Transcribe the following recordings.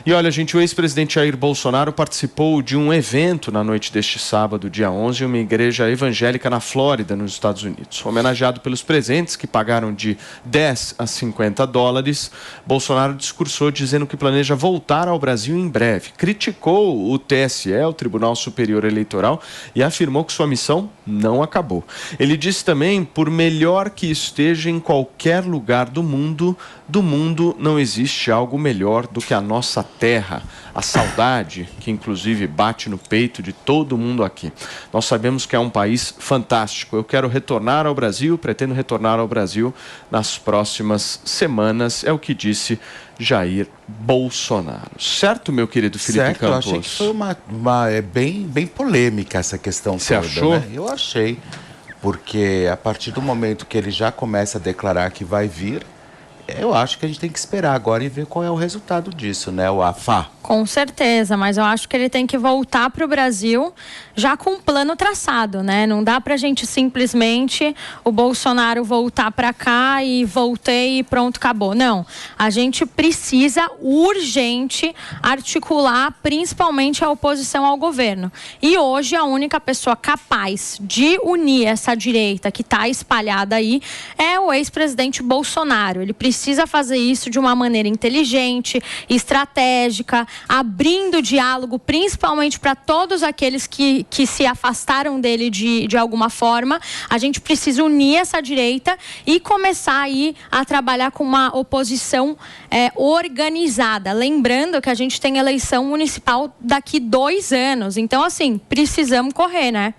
E olha, gente, o ex-presidente Jair Bolsonaro participou de um evento na noite deste sábado, dia 11, em uma igreja evangélica na Flórida, nos Estados Unidos. Homenageado pelos presentes, que pagaram de 10 a 50 dólares, Bolsonaro discursou dizendo que planeja voltar ao Brasil em breve. Criticou o TSE, o Tribunal Superior Eleitoral, e afirmou que sua missão não acabou. Ele disse também, por melhor que esteja em qualquer lugar do mundo não existe algo melhor do que a nossa terra, a saudade, que inclusive bate no peito de todo mundo aqui. Nós sabemos que é um país fantástico. Eu quero retornar ao Brasil, pretendo retornar ao Brasil nas próximas semanas, é o que disse Jair Bolsonaro. Certo, meu querido Felipe certo, Campos? Eu achei que foi bem polêmica essa questão Você toda. achou? Né? Eu achei, porque a partir do momento que ele já começa a declarar que vai vir, eu acho que a gente tem que esperar agora e ver qual é o resultado disso, né, o AFA? Com certeza, mas eu acho que ele tem que voltar para o Brasil já com um plano traçado, né? Não dá pra gente simplesmente o Bolsonaro voltar para cá e voltei e pronto, acabou. Não, a gente precisa urgente articular principalmente a oposição ao governo. E hoje a única pessoa capaz de unir essa direita que está espalhada aí é o ex-presidente Bolsonaro. Ele precisa fazer isso de uma maneira inteligente, estratégica, abrindo diálogo, principalmente para todos aqueles que se afastaram dele de alguma forma. A gente precisa unir essa direita e começar aí a trabalhar com uma oposição organizada. Lembrando que a gente tem eleição municipal daqui 2 anos. Então, assim, precisamos correr, né?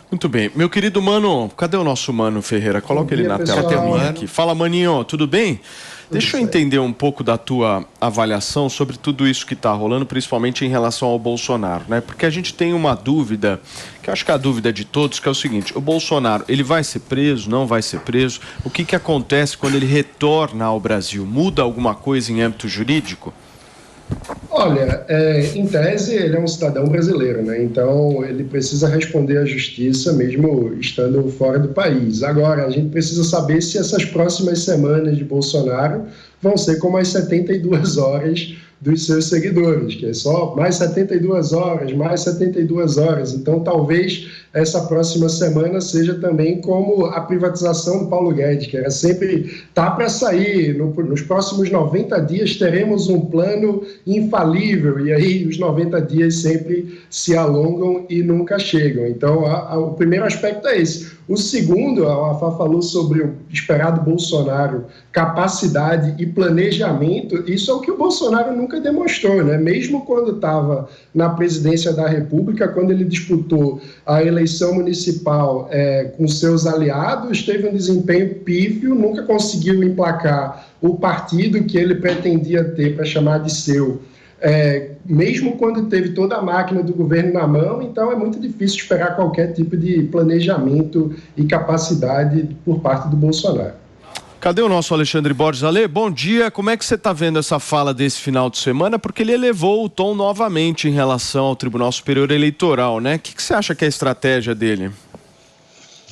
Muito bem. Meu querido Mano, cadê o nosso Mano Ferreira? Coloca ele na tela pra mim aqui. Fala, Maninho, tudo bem? Deixa eu entender um pouco da tua avaliação sobre tudo isso que está rolando, principalmente em relação ao Bolsonaro, né? Porque a gente tem uma dúvida, que eu acho que é a dúvida de todos, que é o seguinte: o Bolsonaro, ele vai ser preso, não vai ser preso? O que acontece quando ele retorna ao Brasil? Muda alguma coisa em âmbito jurídico? Olha, em tese ele é um cidadão brasileiro, né? Então ele precisa responder à justiça mesmo estando fora do país. Agora, a gente precisa saber se essas próximas semanas de Bolsonaro vão ser como as 72 horas dos seus seguidores, que é só mais 72 horas, mais 72 horas. Então, talvez essa próxima semana seja também como a privatização do Paulo Guedes, que era sempre, tá para sair, nos próximos 90 dias teremos um plano infalível, e aí os 90 dias sempre se alongam e nunca chegam. Então, o primeiro aspecto é esse. O segundo, a Fá falou sobre o esperado Bolsonaro, capacidade e planejamento. Isso é o que o Bolsonaro nunca demonstrou, né? Mesmo quando estava na presidência da República, quando ele disputou a eleição municipal com seus aliados, teve um desempenho pífio, nunca conseguiu emplacar o partido que ele pretendia ter para chamar de seu. Mesmo quando teve toda a máquina do governo na mão, então é muito difícil esperar qualquer tipo de planejamento e capacidade por parte do Bolsonaro. Cadê o nosso Alexandre Borges? Ale, bom dia. Como é que você está vendo essa fala desse final de semana? Porque ele elevou o tom novamente em relação ao Tribunal Superior Eleitoral, né? O que você acha que é a estratégia dele?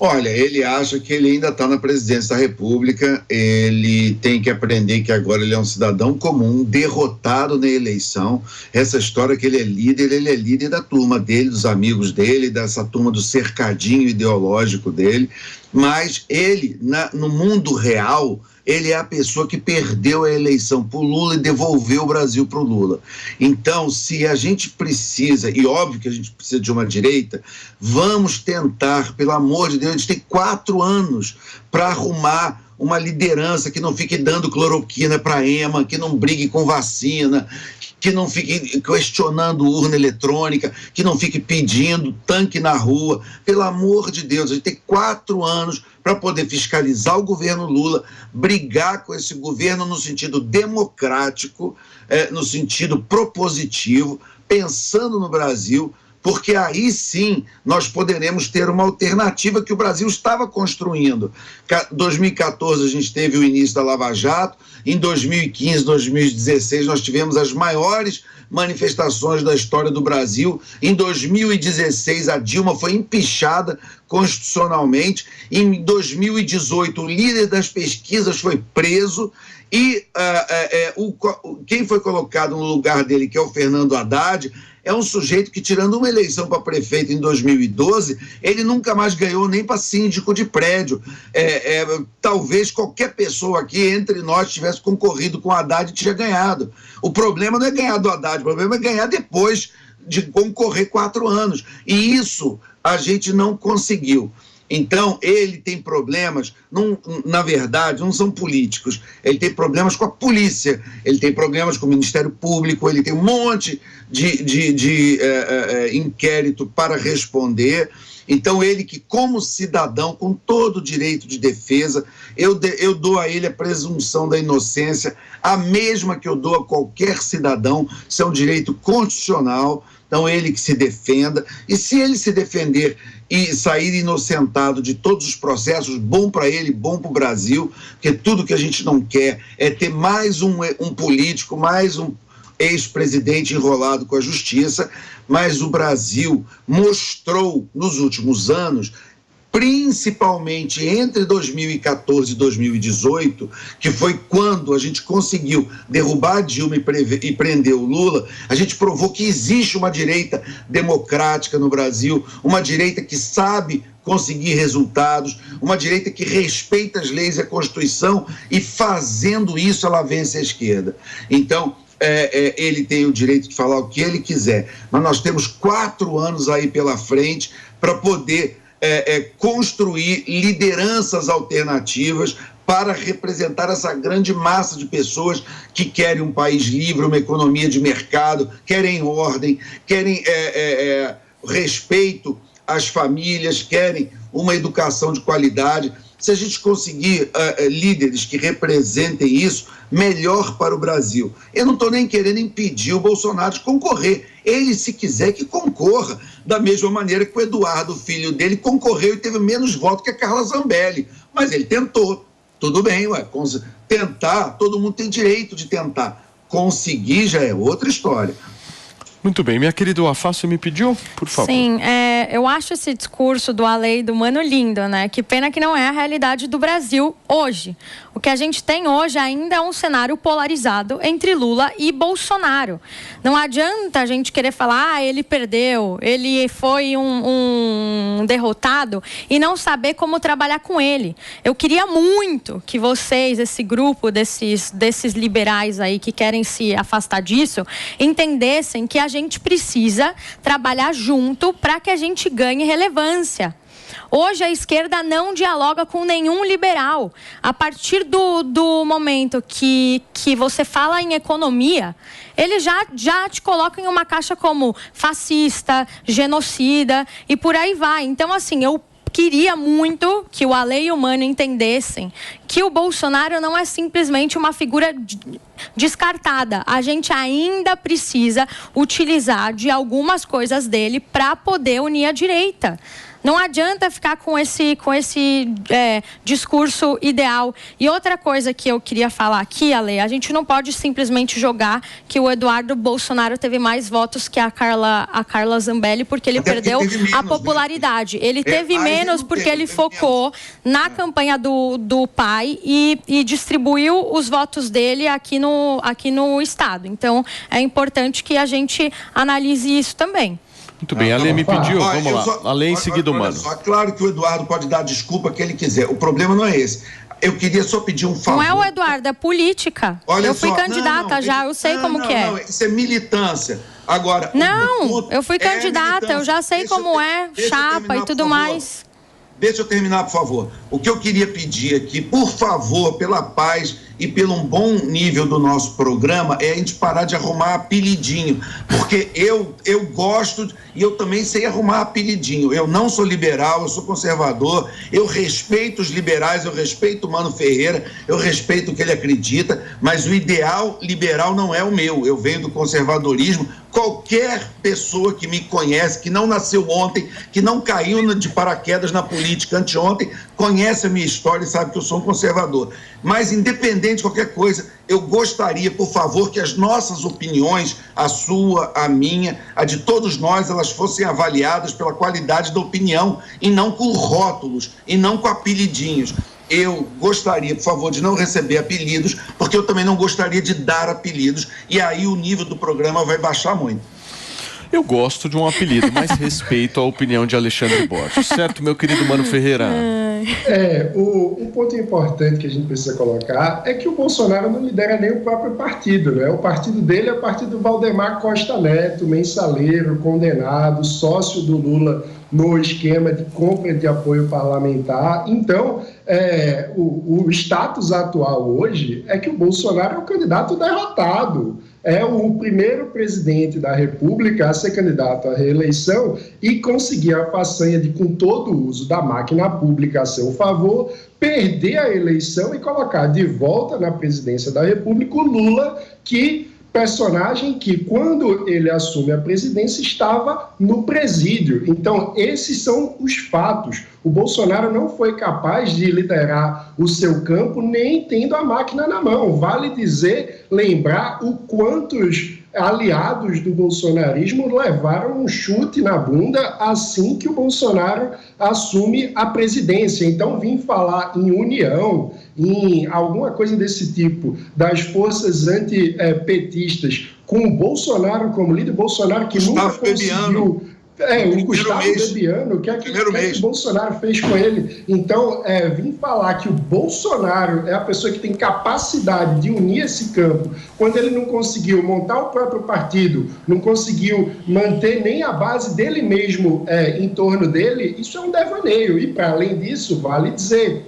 Olha, ele acha que ele ainda está na presidência da República, ele tem que aprender que agora ele é um cidadão comum, derrotado na eleição. Essa história que ele é líder da turma dele, dos amigos dele, dessa turma do cercadinho ideológico dele, mas ele, no mundo real, ele é a pessoa que perdeu a eleição para o Lula e devolveu o Brasil para o Lula. Então, se a gente precisa, e óbvio que a gente precisa de uma direita, vamos tentar, pelo amor de Deus, a gente tem 4 anos para arrumar uma liderança que não fique dando cloroquina para EMA, que não brigue com vacina, que não fique questionando urna eletrônica, que não fique pedindo tanque na rua. Pelo amor de Deus, a gente tem 4 anos para poder fiscalizar o governo Lula, brigar com esse governo no sentido democrático, no sentido propositivo, pensando no Brasil, porque aí sim nós poderemos ter uma alternativa que o Brasil estava construindo. Em 2014 a gente teve o início da Lava Jato, em 2015, 2016 nós tivemos as maiores manifestações da história do Brasil. Em 2016 a Dilma foi empichada constitucionalmente, em 2018 o líder das pesquisas foi preso e quem foi colocado no lugar dele, que é o Fernando Haddad, é um sujeito que, tirando uma eleição para prefeito em 2012, ele nunca mais ganhou nem para síndico de prédio. Talvez qualquer pessoa aqui entre nós tivesse concorrido com o Haddad e tinha ganhado. O problema não é ganhar do Haddad, o problema é ganhar depois de concorrer 4 anos. E isso a gente não conseguiu. Então, ele tem problemas, na verdade, não são políticos, ele tem problemas com a polícia, ele tem problemas com o Ministério Público, ele tem um monte de inquérito para responder. Então, ele que, como cidadão, com todo o direito de defesa, eu dou a ele a presunção da inocência, a mesma que eu dou a qualquer cidadão, isso é um direito constitucional. Então, ele que se defenda, e se ele se defender e sair inocentado de todos os processos, bom para ele, bom para o Brasil, porque tudo que a gente não quer é ter mais um político, mais um ex-presidente enrolado com a justiça, mas o Brasil mostrou nos últimos anos, principalmente entre 2014 e 2018, que foi quando a gente conseguiu derrubar a Dilma e prender o Lula, a gente provou que existe uma direita democrática no Brasil, uma direita que sabe conseguir resultados, uma direita que respeita as leis e a Constituição, e fazendo isso ela vence a esquerda. Então, ele tem o direito de falar o que ele quiser, mas nós temos 4 anos aí pela frente para poder construir lideranças alternativas para representar essa grande massa de pessoas que querem um país livre, uma economia de mercado, querem ordem, querem respeito às famílias, querem uma educação de qualidade. Se a gente conseguir líderes que representem isso, melhor para o Brasil. Eu não estou nem querendo impedir o Bolsonaro de concorrer. Ele, se quiser, que concorra, da mesma maneira que o Eduardo, filho dele, concorreu e teve menos votos que a Carla Zambelli. Mas ele tentou. Tudo bem, tentar, todo mundo tem direito de tentar. Conseguir já é outra história. Muito bem. Minha querida Wafá, você me pediu? Por favor. Sim, eu acho esse discurso do Ale e do Mano lindo, né? Que pena que não é a realidade do Brasil hoje. O que a gente tem hoje ainda é um cenário polarizado entre Lula e Bolsonaro. Não adianta a gente querer falar, ele perdeu, ele foi um derrotado, e não saber como trabalhar com ele. Eu queria muito que vocês, esse grupo desses liberais aí que querem se afastar disso, entendessem que a gente precisa trabalhar junto para que a gente ganhe relevância. Hoje a esquerda não dialoga com nenhum liberal. A partir do momento que você fala em economia, eles já te colocam em uma caixa como fascista, genocida e por aí vai. Então, assim, eu queria muito que o Ale e o Mano entendessem que o Bolsonaro não é simplesmente uma figura descartada. A gente ainda precisa utilizar de algumas coisas dele para poder unir a direita. Não adianta ficar com esse discurso ideal. E outra coisa que eu queria falar aqui, Ale, a gente não pode simplesmente jogar que o Eduardo Bolsonaro teve mais votos que a Carla Zambelli, porque ele perdeu a popularidade. Né? Ele teve menos porque ele focou na campanha do pai e distribuiu os votos dele aqui no estado. Então, é importante que a gente analise isso também. Muito bem, a Ale me pediu, vamos lá, a Ale em seguida, Mano. Claro que o Eduardo pode dar a desculpa que ele quiser, o problema não é esse. Eu queria só pedir um favor. Não é o Eduardo, é política. Eu fui candidata já, eu sei como que é. Não, isso é militância. Agora... eu fui candidata, eu já sei como é, chapa e tudo mais. Deixa eu terminar, por favor. O que eu queria pedir aqui, por favor, pela paz e pelo um bom nível do nosso programa é a gente parar de arrumar apelidinho, porque eu gosto e eu também sei arrumar apelidinho. Eu não sou liberal, eu sou conservador, eu respeito os liberais, eu respeito o Mano Ferreira, eu respeito o que ele acredita, mas o ideal liberal não é o meu. Eu venho do conservadorismo. Qualquer pessoa que me conhece, que não nasceu ontem, que não caiu de paraquedas na política anteontem, conhece a minha história e sabe que eu sou um conservador. Mas, independente de qualquer coisa, eu gostaria, por favor, que as nossas opiniões, a sua, a minha, a de todos nós, elas fossem avaliadas pela qualidade da opinião e não com rótulos, e não com apelidinhos. Eu gostaria, por favor, de não receber apelidos, porque eu também não gostaria de dar apelidos, e aí o nível do programa vai baixar muito. Eu gosto de um apelido, mas respeito a opinião de Alexandre Borges. Certo, meu querido Mano Ferreira? Um ponto importante que a gente precisa colocar é que o Bolsonaro não lidera nem o próprio partido, né? O partido dele é o partido do Valdemar Costa Neto, mensaleiro, condenado, sócio do Lula no esquema de compra de apoio parlamentar. Então, o status atual hoje é que o Bolsonaro é um candidato derrotado. É o primeiro presidente da República a ser candidato à reeleição e conseguir a façanha de, com todo o uso da máquina pública a seu favor, perder a eleição e colocar de volta na presidência da República o Lula, personagem que, quando ele assume a presidência, estava no presídio. Então, esses são os fatos. O Bolsonaro não foi capaz de liderar o seu campo, nem tendo a máquina na mão. Vale dizer, lembrar o quantos aliados do bolsonarismo levaram um chute na bunda assim que o Bolsonaro assume a presidência. Então, vim falar em união, em alguma coisa desse tipo, das forças antipetistas, com o Bolsonaro como líder, Bolsonaro que nunca conseguiu... o Gustavo Bebiano, o que é que o Bolsonaro fez com ele? Então, vim falar que o Bolsonaro é a pessoa que tem capacidade de unir esse campo, quando ele não conseguiu montar o próprio partido, não conseguiu manter nem a base dele mesmo em torno dele, isso é um devaneio. E, para além disso, vale dizer...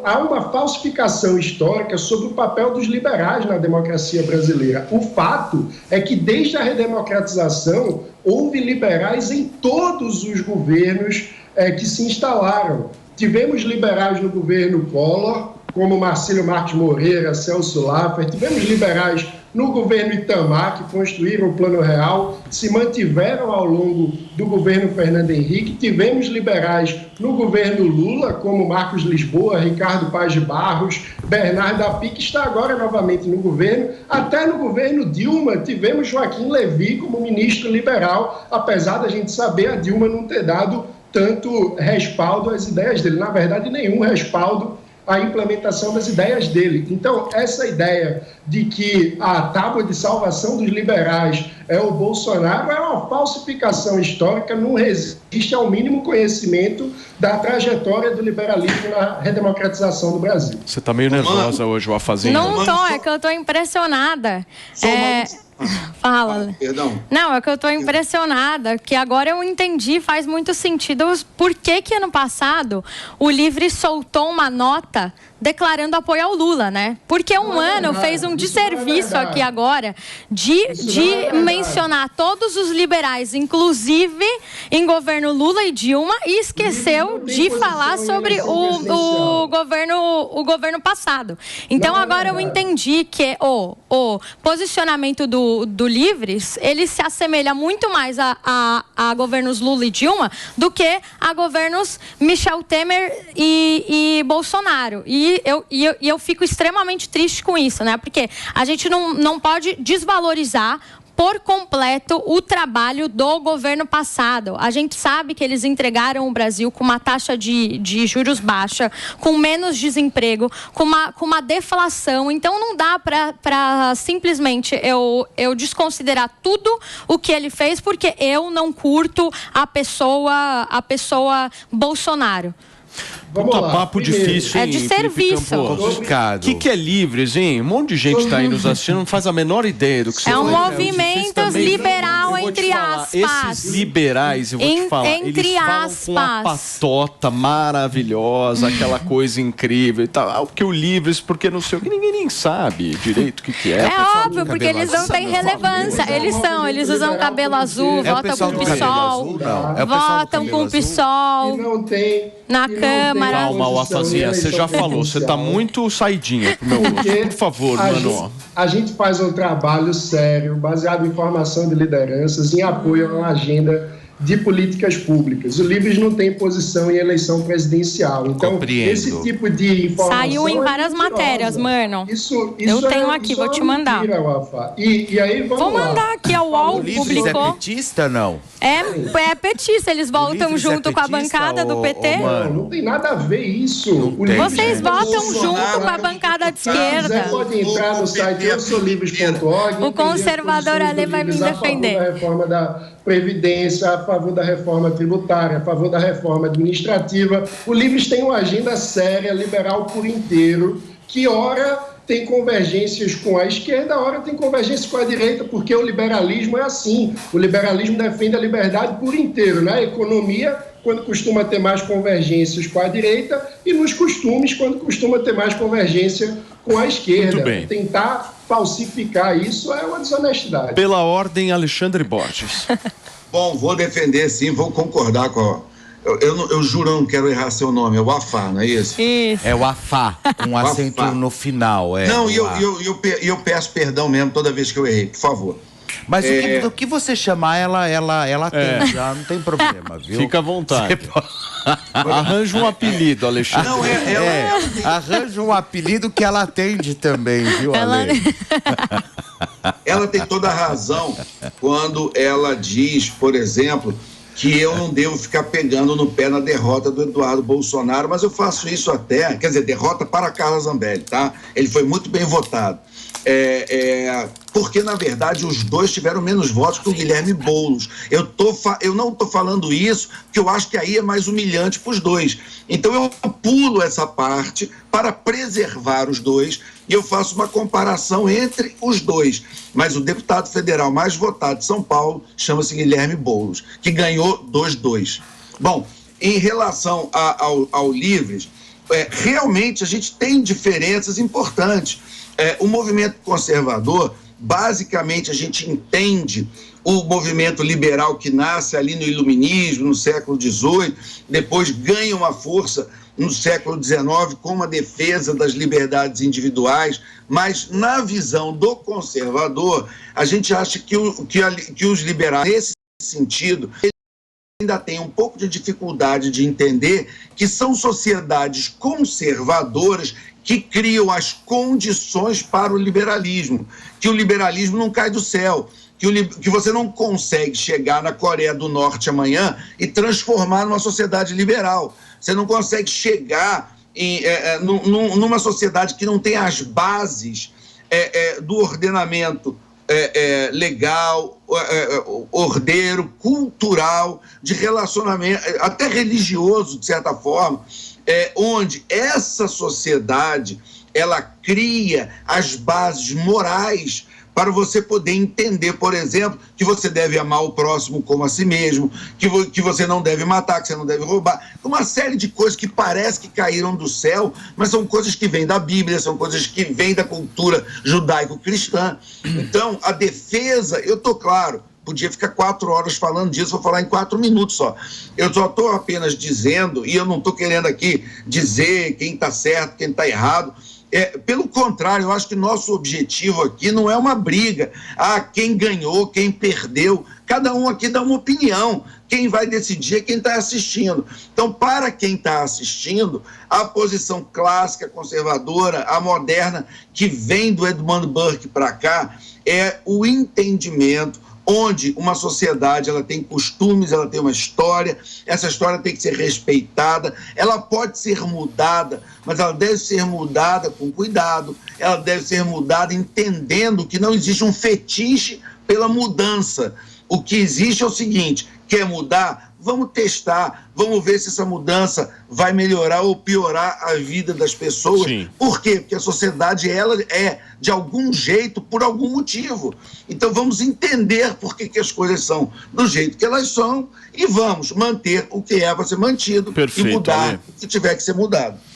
há uma falsificação histórica sobre o papel dos liberais na democracia brasileira. O fato é que, desde a redemocratização, houve liberais em todos os governos que se instalaram. Tivemos liberais no governo Collor, como Marcílio Marques Moreira, Celso Laffer, tivemos liberais no governo Itamar, que construíram o Plano Real, se mantiveram ao longo do governo Fernando Henrique, tivemos liberais no governo Lula, como Marcos Lisboa, Ricardo Paz de Barros, Bernardo Api, que está agora novamente no governo, até no governo Dilma tivemos Joaquim Levy como ministro liberal, apesar da gente saber a Dilma não ter dado tanto respaldo às ideias dele, na verdade nenhum respaldo a implementação das ideias dele. Então, essa ideia de que a tábua de salvação dos liberais é o Bolsonaro é uma falsificação histórica, não resiste ao mínimo conhecimento da trajetória do liberalismo na redemocratização do Brasil. Você está meio nervosa hoje, Wafazinho. Não tô, é que eu estou impressionada. Fala. Perdão. Não, é que eu estou impressionada, que agora eu entendi, faz muito sentido por que ano passado o Livre soltou uma nota declarando apoio ao Lula, né? Porque ano fez um desserviço aqui agora de mencionar todos os liberais, inclusive em governo Lula e Dilma, e esqueceu de falar sobre o governo passado. Então agora eu entendi que o posicionamento do Livres, ele se assemelha muito mais a governos Lula e Dilma do que a governos Michel Temer e Bolsonaro. E eu fico extremamente triste com isso, né? Porque a gente não pode desvalorizar por completo o trabalho do governo passado. A gente sabe que eles entregaram o Brasil com uma taxa de juros baixa, com menos desemprego, com uma deflação. Então não dá para simplesmente eu desconsiderar tudo o que ele fez porque eu não curto a pessoa Bolsonaro. Vamos lá. Papo difícil, hein? É de serviço. O que é Livres, hein? Um monte de gente está aí nos assistindo, não faz a menor ideia do que você é um faz, movimento liberal, entre aspas. aspas. Esses liberais, eu vou te falar, Entre eles falam aspas. com uma patota maravilhosa, aquela coisa incrível e tal. Porque o Livres, porque não sei o que, ninguém nem sabe direito o que é. É óbvio, porque eles não têm relevância. Eles usam cabelo azul, votam com o PSOL, votam com o PSOL na Câmara. Calma, Wafazinha, você já falou, você tá muito saidinha pro meu gosto. Por favor, mano. A gente faz um trabalho sério, baseado em formação de lideranças, em apoio a uma agenda de políticas públicas. O Livres não tem posição em eleição presidencial. Então, esse tipo de informação saiu em várias matérias, mano. Isso eu tenho aqui, vou te mandar. Mentira, Wafa. E aí, vou mandar aqui, a UOL publicou. É petista, não? É petista, eles votam junto com a bancada do PT. Não tem nada a ver isso. Vocês votam junto com a bancada de esquerda. Você pode entrar no site eusolivres.org. O conservador ali vai me defender. A reforma da Previdência, a favor da reforma tributária, a favor da reforma administrativa. O Livres tem uma agenda séria, liberal por inteiro, que ora tem convergências com a esquerda, ora tem convergências com a direita, porque o liberalismo é assim. O liberalismo defende a liberdade por inteiro, né? A economia, quando costuma ter mais convergências com a direita, e nos costumes, quando costuma ter mais convergência com a esquerda. Muito bem. Tentar falsificar isso é uma desonestidade. Pela ordem, Alexandre Borges. Bom, vou defender sim, vou concordar com a... Eu juro, eu não quero errar seu nome, é o Afá, não é isso? Isso. É o Afá, um acento no final. Não, e eu peço perdão mesmo toda vez que eu errei, por favor. Mas o que você chamar, ela atende, já não tem problema, viu? Fica à vontade. Arranja um apelido, Alexandre. Não, arranja um apelido que ela atende também, viu, Ale? Ela tem toda a razão quando ela diz, por exemplo, que eu não devo ficar pegando no pé na derrota do Eduardo Bolsonaro, mas eu faço isso até, quer dizer, derrota para Carla Zambelli, tá? Ele foi muito bem votado. Porque, na verdade, os dois tiveram menos votos que o Guilherme Boulos. Eu não estou falando isso porque eu acho que aí é mais humilhante para os dois. Então, eu pulo essa parte para preservar os dois e eu faço uma comparação entre os dois. Mas o deputado federal mais votado de São Paulo chama-se Guilherme Boulos, que ganhou 2-2. Bom, em relação ao Livres, realmente a gente tem diferenças importantes. O movimento conservador, basicamente, a gente entende o movimento liberal que nasce ali no iluminismo, no século XVIII, depois ganha uma força no século XIX com a defesa das liberdades individuais, mas na visão do conservador, a gente acha que os liberais, nesse sentido, ainda têm um pouco de dificuldade de entender que são sociedades conservadoras que criam as condições para o liberalismo, que o liberalismo não cai do céu, que você não consegue chegar na Coreia do Norte amanhã e transformar numa sociedade liberal. Você não consegue chegar numa sociedade que não tem as bases do ordenamento legal, ordeiro, cultural, de relacionamento, até religioso, de certa forma, onde essa sociedade ela cria as bases morais para você poder entender, por exemplo, que você deve amar o próximo como a si mesmo, que você não deve matar, que você não deve roubar. Uma série de coisas que parece que caíram do céu, mas são coisas que vêm da Bíblia, são coisas que vêm da cultura judaico-cristã. Então, a defesa, eu estou claro, podia ficar 4 horas falando disso, vou falar em 4 minutos só. Eu só estou apenas dizendo, e eu não estou querendo aqui dizer quem está certo, quem está errado. Pelo contrário, eu acho que nosso objetivo aqui não é uma briga. Quem ganhou, quem perdeu. Cada um aqui dá uma opinião. Quem vai decidir é quem está assistindo. Então, para quem está assistindo, a posição clássica, conservadora, a moderna, que vem do Edmund Burke para cá, é o entendimento onde uma sociedade ela tem costumes, ela tem uma história, essa história tem que ser respeitada, ela pode ser mudada, mas ela deve ser mudada com cuidado, ela deve ser mudada entendendo que não existe um fetiche pela mudança. O que existe é o seguinte: quer mudar? vamos testar, vamos ver se essa mudança vai melhorar ou piorar a vida das pessoas. Sim. Por quê? Porque a sociedade, ela é de algum jeito, por algum motivo. Então vamos entender por que as coisas são do jeito que elas são e vamos manter o que é para ser mantido. Perfeito, e mudar Ale. o que tiver que ser mudado.